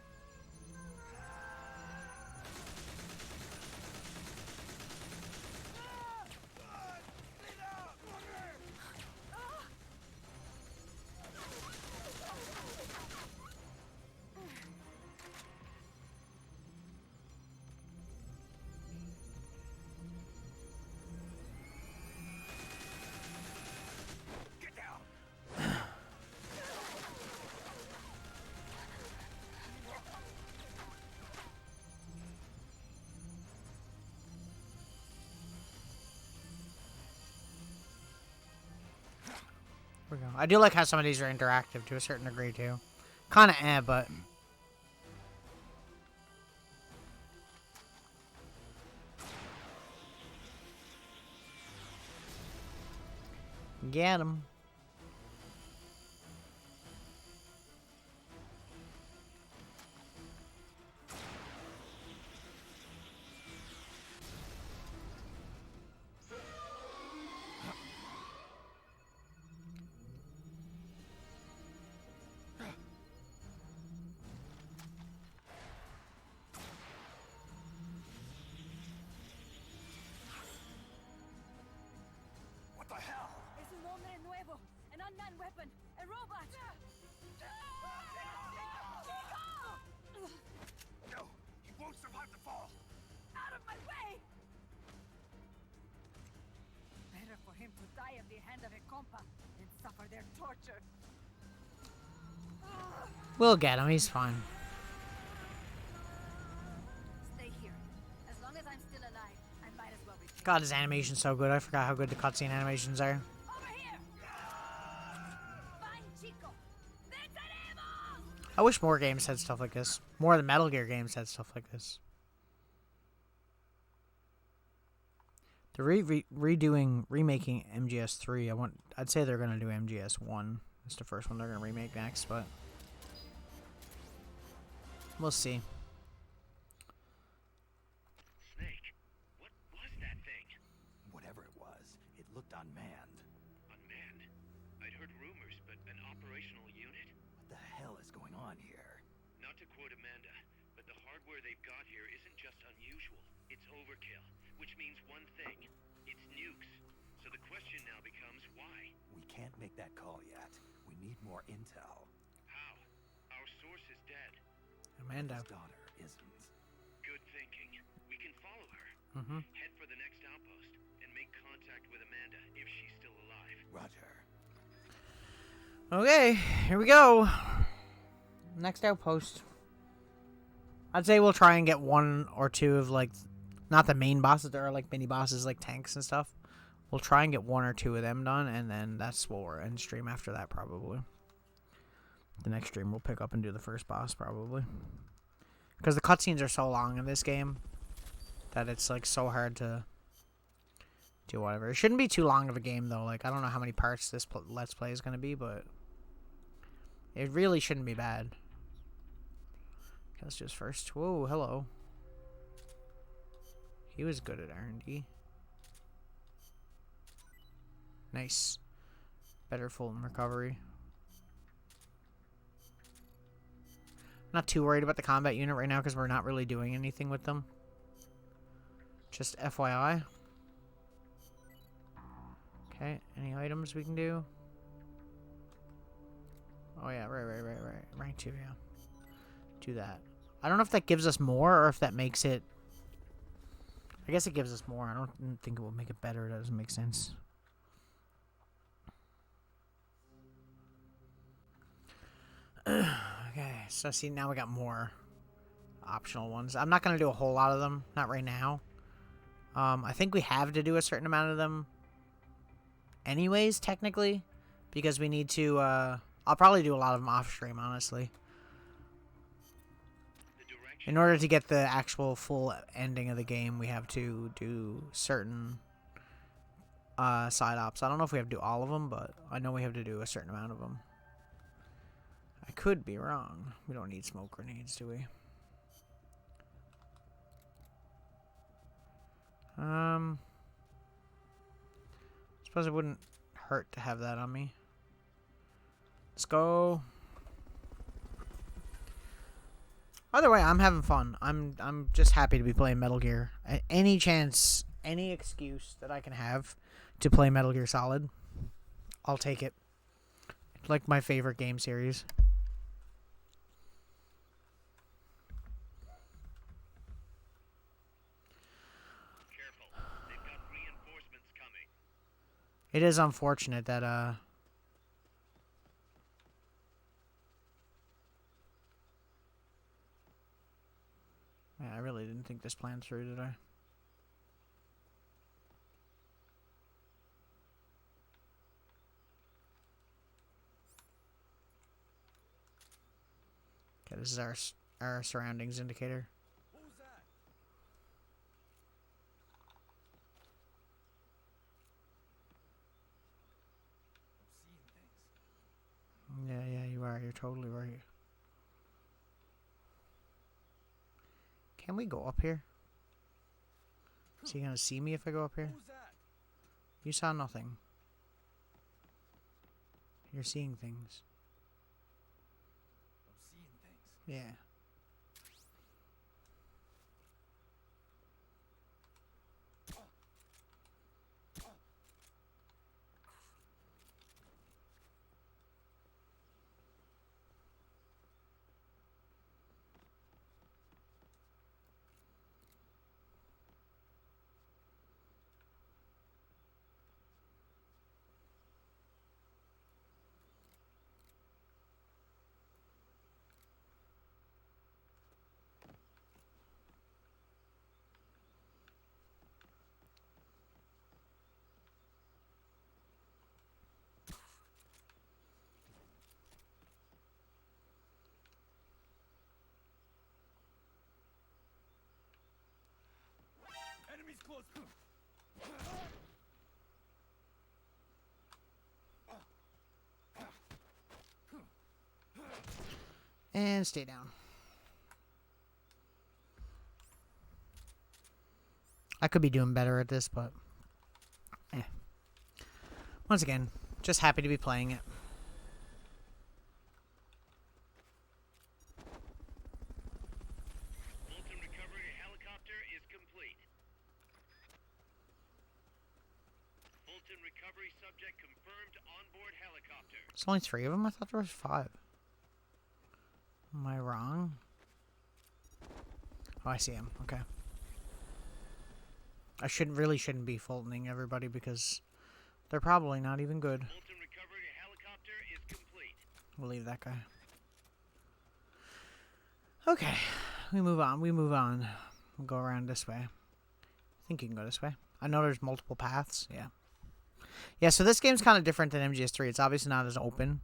we go. I do like how some of these are interactive to a certain degree too. Kind of but get him. What the hell? Es un hombre nuevo, an unmanned weapon, a robot. No, he won't survive the fall. Out of my way! Better for him to die at the hand of a compa than suffer their torture. We'll get him. He's fine. Stay here. As long as I'm still alive, I might as well be. God, his animation's so good. I forgot how good the cutscene animations are. Over here! Fine, Chico. Detenemos! I wish more games had stuff like this. More of the Metal Gear games had stuff like this. They're remaking MGS3. I'd say they're gonna do MGS1. It's the first one they're gonna remake next, but we'll see. Snake, what was that thing? Whatever it was, it looked unmanned. Unmanned? I'd heard rumors, but an operational unit? What the hell is going on here? Not to quote Amanda, but the hardware they've got here isn't just unusual. It's overkill, which means one thing. It's nukes. So the question now becomes why? We can't make that call yet. We need more intel. How? Our source is dead. Amanda. His daughter isn't. Good thinking. We can follow her. Head for the next outpost and make contact with Amanda if she's still alive. Roger. Okay, here we go. Next outpost. I'd say we'll try and get one or two of, like, not the main bosses. There are, like, mini bosses, like tanks and stuff. We'll try and get one or two of them done, and then that's what we'll end stream after that, probably. The next stream we'll pick up and do the first boss, probably. Because the cutscenes are so long in this game that it's, like, so hard to do whatever. It shouldn't be too long of a game, though. Like, I don't know how many parts this Let's Play is going to be, but it really shouldn't be bad. Okay, let's just first... Whoa, hello. He was good at R&D. Nice. Better Fulton recovery. Not too worried about the combat unit right now because we're not really doing anything with them. Just FYI. Okay, any items we can do? Oh yeah, right. Rank 2, yeah. Do that. I don't know if that gives us more or if that makes it... I guess it gives us more. I don't think it will make it better. That doesn't make sense. Okay, so see, now we got more optional ones. I'm not going to do a whole lot of them. Not right now. I think we have to do a certain amount of them anyways, technically. Because we need to... I'll probably do a lot of them off-stream, honestly. In order to get the actual full ending of the game, we have to do certain side ops. I don't know if we have to do all of them, but I know we have to do a certain amount of them. I could be wrong. We don't need smoke grenades, do we? Suppose it wouldn't hurt to have that on me. Let's go. Either way, I'm having fun. I'm just happy to be playing Metal Gear. Any chance, any excuse that I can have to play Metal Gear Solid, I'll take it. It's like my favorite game series. Careful. They've got reinforcements coming. It is unfortunate that yeah, I really didn't think this plan through, did I? Okay, this is our surroundings indicator. Who's that? I'm seeing things. Yeah, you are. You're totally right. Can we go up here? Is he gonna see me if I go up here? Who's that? You saw nothing. You're seeing things. I'm seeing things. Yeah. Enemies close. And stay down. I could be doing better at this, but once again, just happy to be playing it. Fulton recovery helicopter is complete. Fulton recovery subject confirmed onboard helicopter. There's only 3 of them? I thought there was 5. Am I wrong? Oh, I see him. Okay. I shouldn't be Fultoning everybody because they're probably not even good. Fulton recovery helicopter is complete. We'll leave that guy. Okay. We move on. We'll go around this way. I think you can go this way. I know there's multiple paths. Yeah. Yeah, so this game's kind of different than MGS3. It's obviously not as open.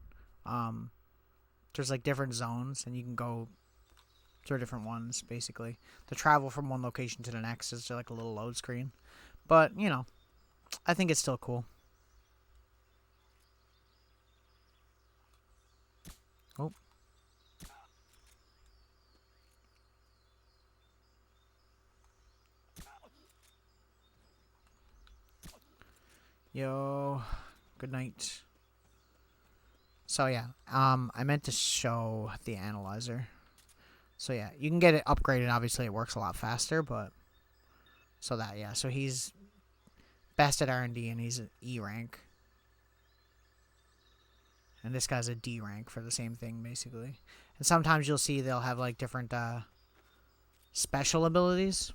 There's like different zones, and you can go through different ones, basically. The travel from one location to the next is just like a little load screen. But, you know, I think it's still cool. Oh. Yo, good night. So yeah, I meant to show the analyzer. So yeah, you can get it upgraded. Obviously, it works a lot faster, but so that yeah, so he's best at R&D and he's an E rank, and this guy's a D rank for the same thing basically. And sometimes you'll see they'll have like different special abilities,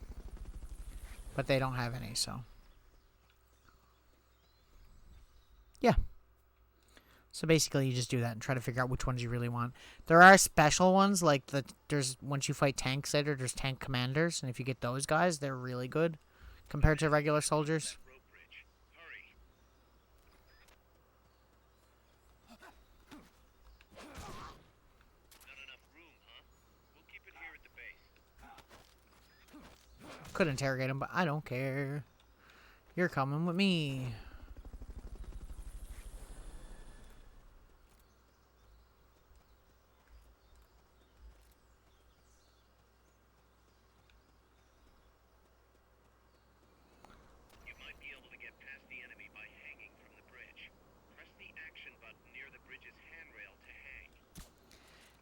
but they don't have any. So yeah. So basically, you just do that and try to figure out which ones you really want. There are special ones, like there's once you fight tanks later, there's tank commanders, and if you get those guys, they're really good compared to regular soldiers. Rope bridge. Hurry. Not enough room, huh? We'll keep it here at the base. Could interrogate him, but I don't care. You're coming with me.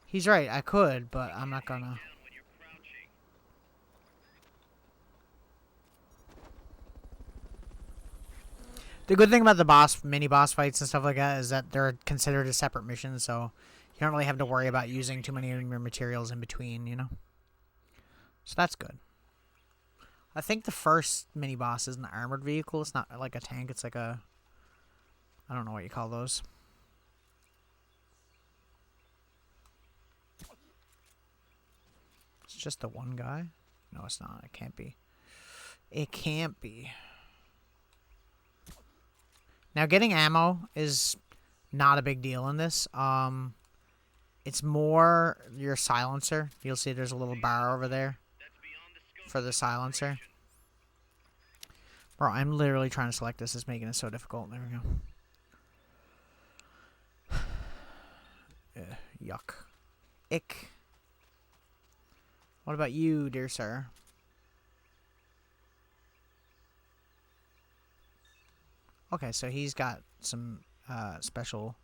He's right, I could, but I'm not gonna. The good thing about the mini-boss fights and stuff like that is that they're considered a separate mission, so you don't really have to worry about using too many of your materials in between, you know? So that's good. I think the first mini-boss is an armored vehicle. It's not like a tank, it's like a... I don't know what you call those. It's just the one guy? No, it's not. It can't be. It can't be. Now, getting ammo is not a big deal in this. It's more your silencer. You'll see there's a little bar over there for the silencer. Bro, I'm literally trying to select this. It's making it so difficult. There we go. Yuck. Ick. What about you, dear sir? Okay, so he's got some special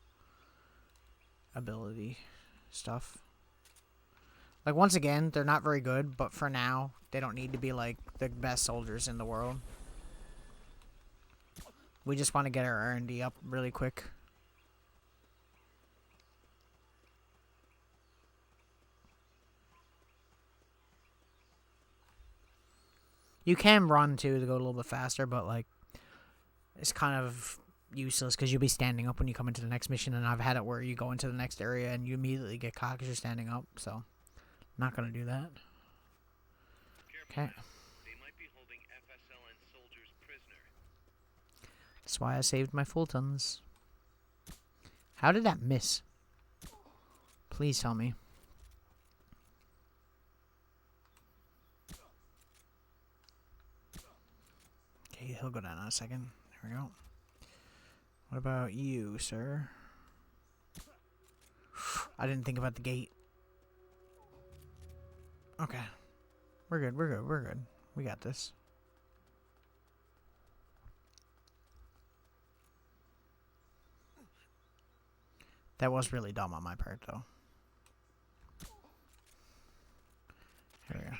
ability stuff. Like, once again, they're not very good, but for now, they don't need to be, like, the best soldiers in the world. We just want to get our R&D up really quick. You can run, too, to go a little bit faster, but, like, it's kind of useless because you'll be standing up when you come into the next mission, and I've had it where you go into the next area and you immediately get caught because you're standing up, so not going to do that. Okay. They might be holding FSLN soldiers prisoner. That's why I saved my Fultons. How did that miss? Please tell me. Okay, he'll go down in a second. There we go. What about you, sir? I didn't think about the gate. Okay. We're good, we're good, we're good. We got this. That was really dumb on my part, though. Here we go.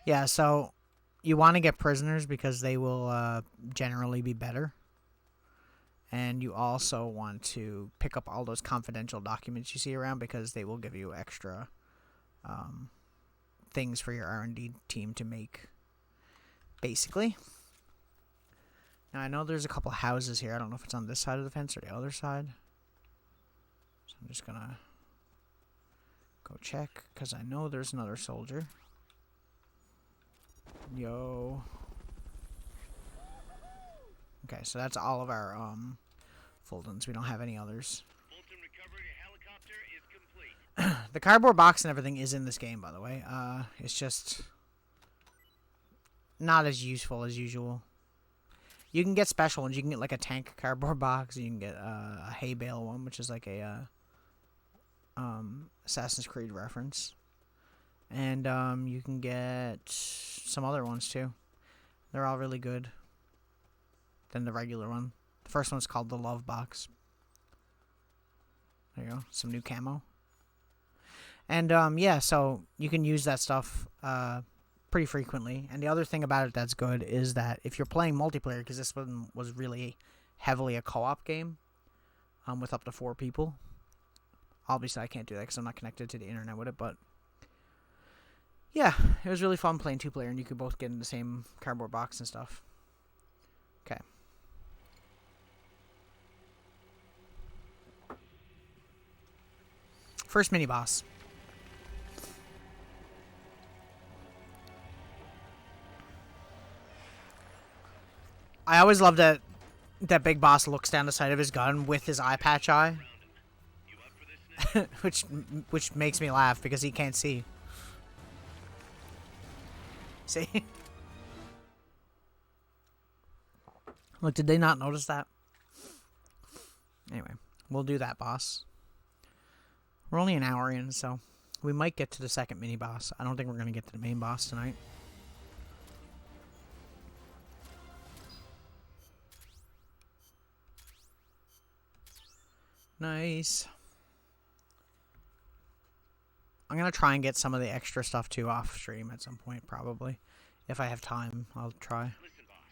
Yeah, so you want to get prisoners because they will generally be better. And you also want to pick up all those confidential documents you see around because they will give you extra things for your R&D team to make, basically. Now, I know there's a couple houses here. I don't know if it's on this side of the fence or the other side. So I'm just going to go check because I know there's another soldier. Yo. Okay, so that's all of our Fultons. We don't have any others. Fulton recovery helicopter is complete. The cardboard box and everything is in this game, by the way. It's just not as useful as usual. You can get special ones. You can get like a tank cardboard box. You can get a hay bale one, which is like a Assassin's Creed reference. And you can get some other ones too. They're all really good than the regular one. The first one's called the Love Box. There you go. Some new camo. And yeah, so you can use that stuff pretty frequently. And the other thing about it that's good is that if you're playing multiplayer, because this one was really heavily a co-op game with up to 4 people. Obviously, I can't do that because I'm not connected to the internet with it, but yeah, it was really fun playing 2-player, and you could both get in the same cardboard box and stuff. Okay. First mini-boss. I always love that big boss looks down the side of his gun with his eye patch eye. which makes me laugh because he can't see. See? Look, did they not notice that? Anyway, we'll do that boss. We're only an hour in, so we might get to the second mini-boss. I don't think we're going to get to the main boss tonight. Nice. I'm going to try and get some of the extra stuff, too, off stream at some point, probably. If I have time, I'll try. Listen, boss.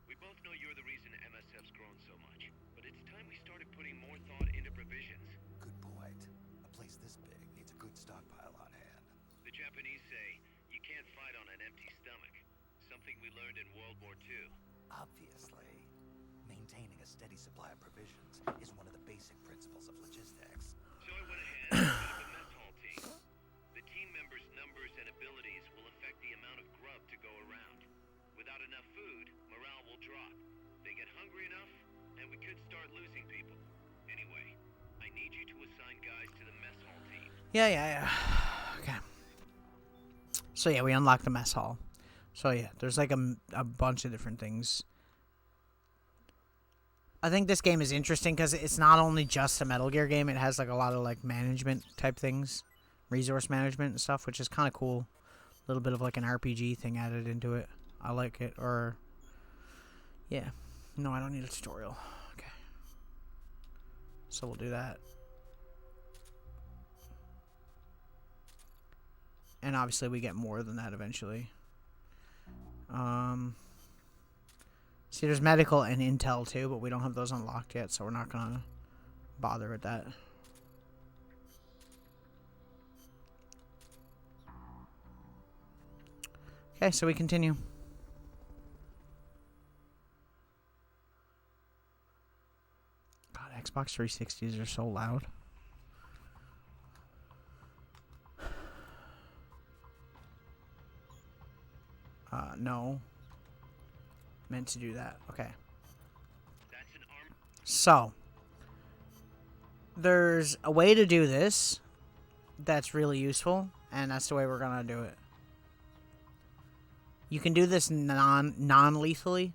We both know you're the reason MSF's grown so much. But it's time we started putting more thought into provisions. Good point. A place this big needs a good stockpile on hand. The Japanese say you can't fight on an empty stomach. Something we learned in World War II. Obviously, maintaining a steady supply of provisions is one of the basic principles of logistics. So I went ahead and set up a mess hall team. The team members' numbers and abilities will affect the amount of grub to go around. Without enough food, morale will drop. They get hungry enough, and we could start losing people. Anyway, I need you to assign guys to the mess hall team. Yeah. Okay. So yeah, we unlocked the mess hall. So yeah, there's like a bunch of different things. I think this game is interesting because it's not only just a Metal Gear game. It has like a lot of like management type things, resource management and stuff, which is kind of cool. A little bit of like an RPG thing added into it. I like it. Or yeah, no, I don't need a tutorial. Okay, so we'll do that. And obviously we get more than that eventually. See, there's medical and intel too, but we don't have those unlocked yet, so we're not gonna bother with that. Okay, so we continue. God, Xbox 360s are so loud. No. Meant to do that. Okay. So, there's a way to do this that's really useful, and that's the way we're gonna do it. You can do this non-lethally.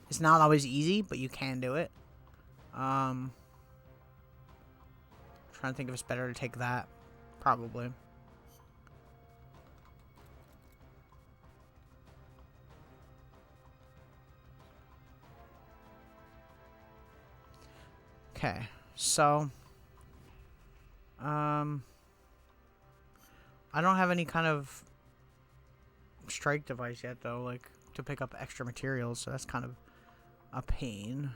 It's not always easy, but you can do it. Trying to think if it's better to take that. Probably. Okay, so I don't have any kind of strike device yet though, like to pick up extra materials, so that's kind of a pain.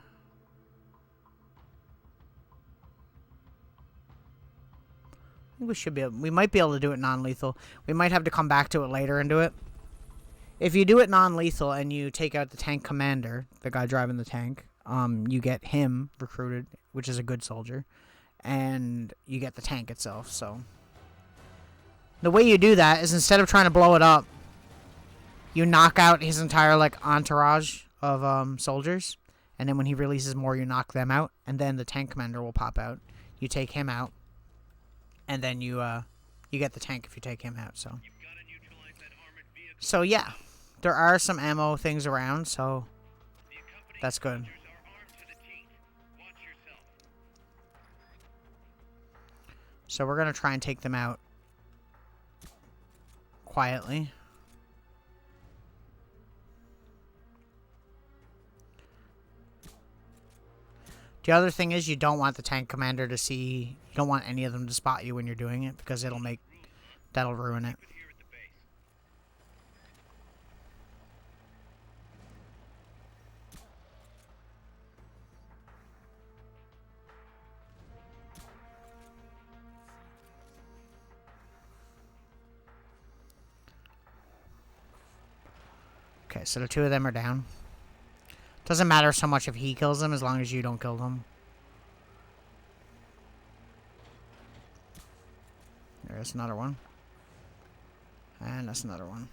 I think we should be able, we might be able to do it non-lethal. We might have to come back to it later and do it. If you do it non-lethal and you take out the tank commander, the guy driving the tank, you get him recruited, which is a good soldier, and you get the tank itself. So the way you do that is instead of trying to blow it up, you knock out his entire like entourage of soldiers, and then when he releases more, you knock them out, and then the tank commander will pop out. You take him out, and then you get the tank if you take him out. So yeah, there are some ammo things around, so that's good. So we're going to try and take them out quietly. The other thing is you don't want the tank commander to see, you don't want any of them to spot you when you're doing it, because that'll ruin it. Okay, so the two of them are down. Doesn't matter so much if he kills them as long as you don't kill them. There's another one. And that's another one.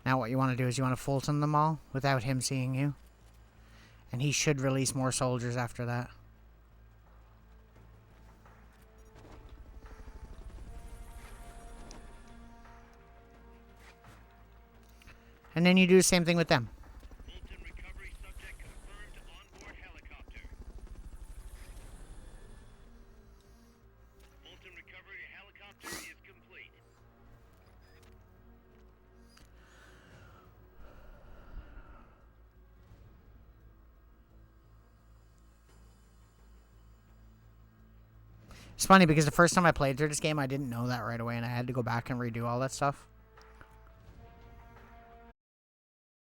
Now what you want to do is you want to Fulton them all without him seeing you. And he should release more soldiers after that. And then you do the same thing with them. Fulton recovery subject confirmed onboard helicopter. Fulton recovery helicopter is complete. It's funny because the first time I played through this game, I didn't know that right away, and I had to go back and redo all that stuff.